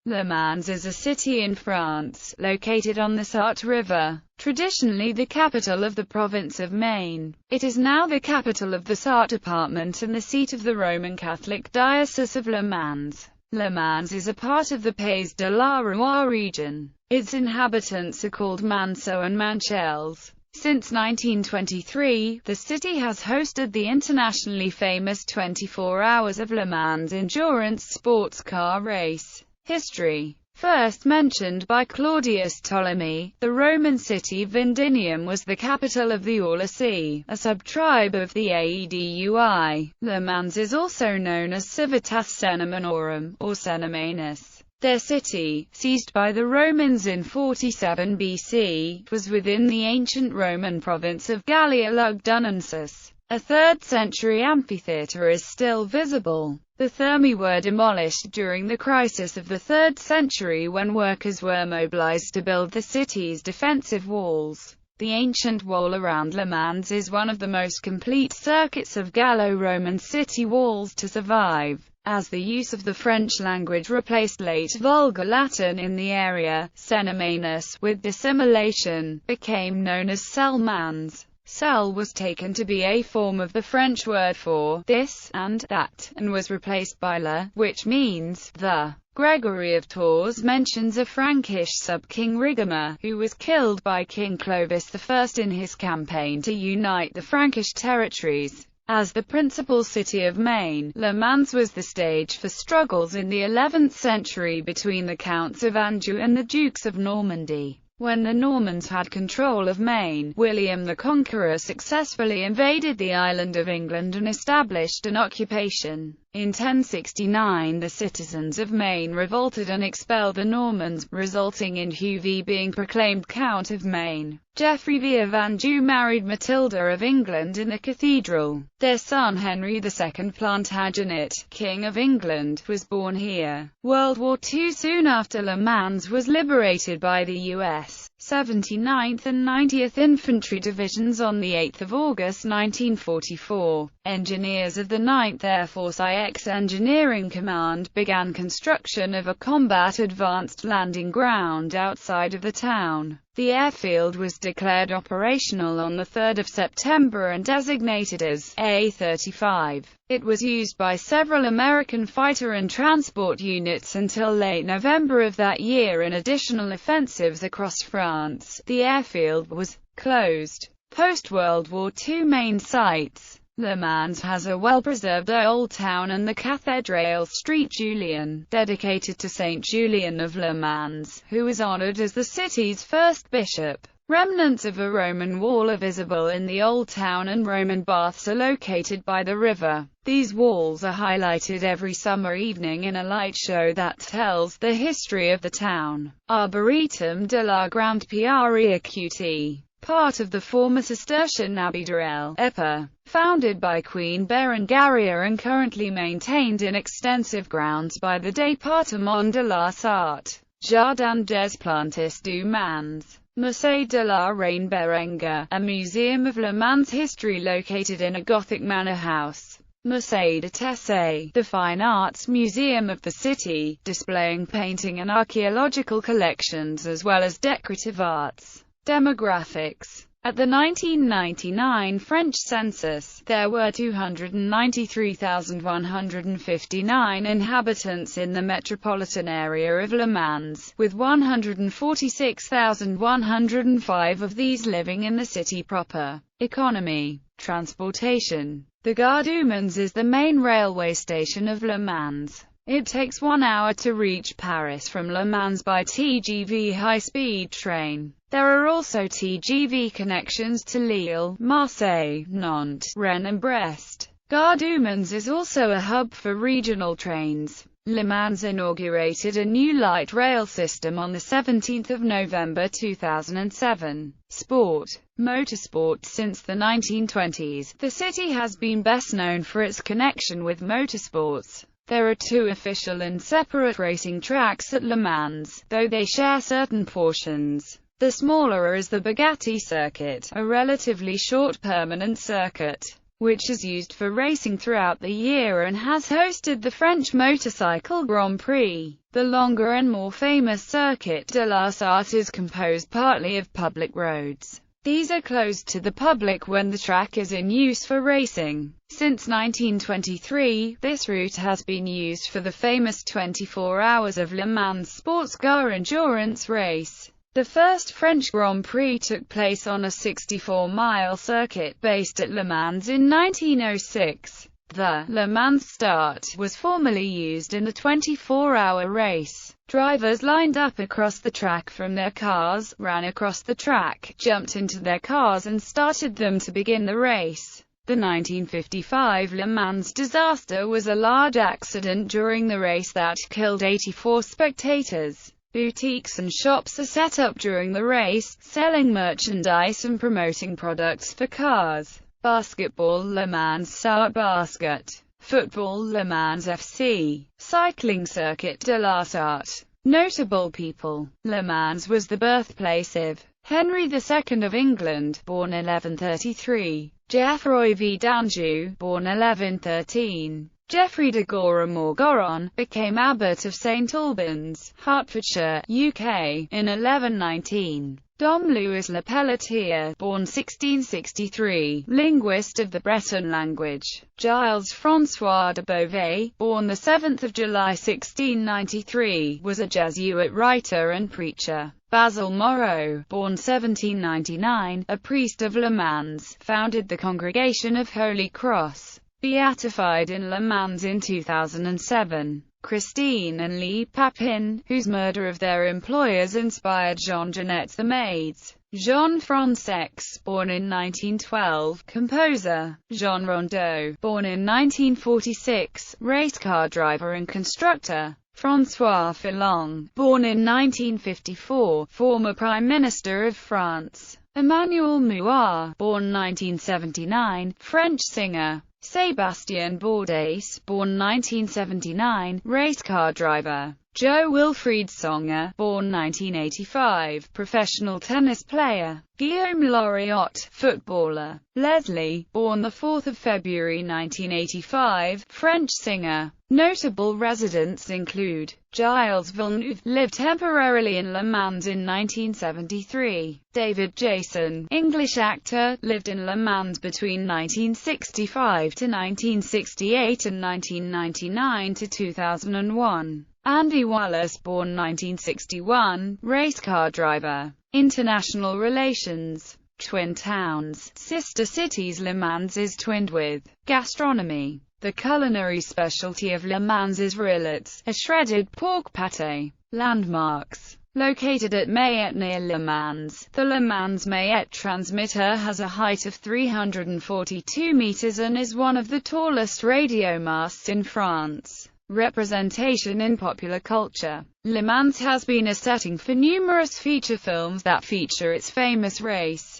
Le Mans is a city in France, located on the Sarthe River. Traditionally the capital of the province of Maine, it is now the capital of the Sarthe department and the seat of the Roman Catholic Diocese of Le Mans. Le Mans is a part of the Pays de la Loire region. Its inhabitants are called Manceaux and Manchels. Since 1923, the city has hosted the internationally famous 24 Hours of Le Mans endurance sports car race. History. First mentioned by Claudius Ptolemy, the Roman city Vindinium was the capital of the Aulici, a sub-tribe of the Aedui. Le Mans is also known as Civitas Cenomanorum, or Cenomanus. Their city, seized by the Romans in 47 BC, was within the ancient Roman province of Gallia Lugdunensis. A 3rd century amphitheatre is still visible. The Thermae were demolished during the crisis of the 3rd century when workers were mobilized to build the city's defensive walls. The ancient wall around Le Mans is one of the most complete circuits of Gallo-Roman city walls to survive. As the use of the French language replaced late Vulgar Latin in the area, Cenomanus, with dissimulation, became known as Cel Mans. Cel was taken to be a form of the French word for this and that, and was replaced by le, which means the. Gregory of Tours mentions a Frankish sub-king Rigamer, who was killed by King Clovis I in his campaign to unite the Frankish territories. As the principal city of Maine, Le Mans was the stage for struggles in the 11th century between the Counts of Anjou and the Dukes of Normandy. When the Normans had control of Maine, William the Conqueror successfully invaded the island of England and established an occupation. In 1069 the citizens of Maine revolted and expelled the Normans, resulting in Hugh V being proclaimed Count of Maine. Geoffrey V of Anjou married Matilda of England in the cathedral. Their son Henry II Plantagenet, King of England, was born here. World War II. Soon after Le Mans was liberated by the U.S. 79th and 90th Infantry Divisions on 8 August 1944. Engineers of the 9th Air Force IX Engineering Command began construction of a combat advanced landing ground outside of the town. The airfield was declared operational on 3 September and designated as A-35. It was used by several American fighter and transport units until late November of that year in additional offensives across France. The airfield was closed. Post-World War II main sites. Le Mans has a well-preserved old town and the Cathédrale Street Julian, dedicated to Saint Julian of Le Mans, who was honored as the city's first bishop. Remnants of a Roman wall are visible in the old town and Roman baths are located by the river. These walls are highlighted every summer evening in a light show that tells the history of the town. Arboretum de la Grande Pierre Qt. Part of the former Cistercian Abbey d'El Epa, founded by Queen Berengaria and currently maintained in extensive grounds by the Département de la Sarthe. Jardin des Plantes du Mans. Musée de la Reine Berenga, a museum of Le Mans history located in a Gothic manor house. Musée de Tessé, the fine arts museum of the city, displaying painting and archaeological collections as well as decorative arts. Demographics. At the 1999 French census, there were 293,159 inhabitants in the metropolitan area of Le Mans, with 146,105 of these living in the city proper. Economy. Transportation. The Gare du Mans is the main railway station of Le Mans. It takes 1 hour to reach Paris from Le Mans by TGV high-speed train. There are also TGV connections to Lille, Marseille, Nantes, Rennes and Brest. Gare du Mans is also a hub for regional trains. Le Mans inaugurated a new light rail system on 17 November 2007. Sport. Motorsport. Since the 1920s, the city has been best known for its connection with motorsports. There are 2 official and separate racing tracks at Le Mans, though they share certain portions. The smaller is the Bugatti circuit, a relatively short permanent circuit, which is used for racing throughout the year and has hosted the French Motorcycle Grand Prix. The longer and more famous Circuit de la Sarthe is composed partly of public roads. These are closed to the public when the track is in use for racing. Since 1923, this route has been used for the famous 24 Hours of Le Mans sports car endurance race. The first French Grand Prix took place on a 64-mile circuit based at Le Mans in 1906. The Le Mans start was formerly used in the 24-hour race. Drivers lined up across the track from their cars, ran across the track, jumped into their cars and started them to begin the race. The 1955 Le Mans disaster was a large accident during the race that killed 84 spectators. Boutiques and shops are set up during the race, selling merchandise and promoting products for cars. Basketball Le Mans Sarthe Basket. Football Le Mans FC. Cycling Circuit de la Sarthe. Notable people. Le Mans was the birthplace of Henry II of England, born 1133. Geoffroy V d'Anjou, born 1113. Geoffrey de Gorham-or-Goron, became abbot of St Albans, Hertfordshire, UK, in 1119. Dom Louis Le Pelletier, born 1663, linguist of the Breton language. Gilles François de Beauvais, born 7 July 1693, was a Jesuit writer and preacher. Basil Moreau, born 1799, a priest of Le Mans, founded the Congregation of Holy Cross. Beatified in Le Mans in 2007. Christine and Lee Papin, whose murder of their employers inspired Jean Genet the Maids. Jean Francex, born in 1912, composer. Jean Rondeau, born in 1946, racecar driver and constructor. François Fillon, born in 1954, former Prime Minister of France. Emmanuel Mouard, born 1979, French singer. Sébastien Bourdais, born 1979, racecar driver. Joe Wilfried Songer, born 1985, professional tennis player. Guillaume Loriot, footballer. Leslie, born 4 February 1985, French singer. Notable residents include Gilles Villeneuve, lived temporarily in Le Mans in 1973. David Jason, English actor, lived in Le Mans between 1965 to 1968 and 1999 to 2001. Andy Wallace, born 1961, racecar driver. International relations. Twin towns, sister cities. Le Mans is twinned with. Gastronomy. The culinary specialty of Le Mans is rillettes, a shredded pork pâté. Landmarks. Located at Mayet near Le Mans, the Le Mans Mayet transmitter has a height of 342 meters and is one of the tallest radio masts in France. Representation in popular culture. Le Mans has been a setting for numerous feature films that feature its famous race.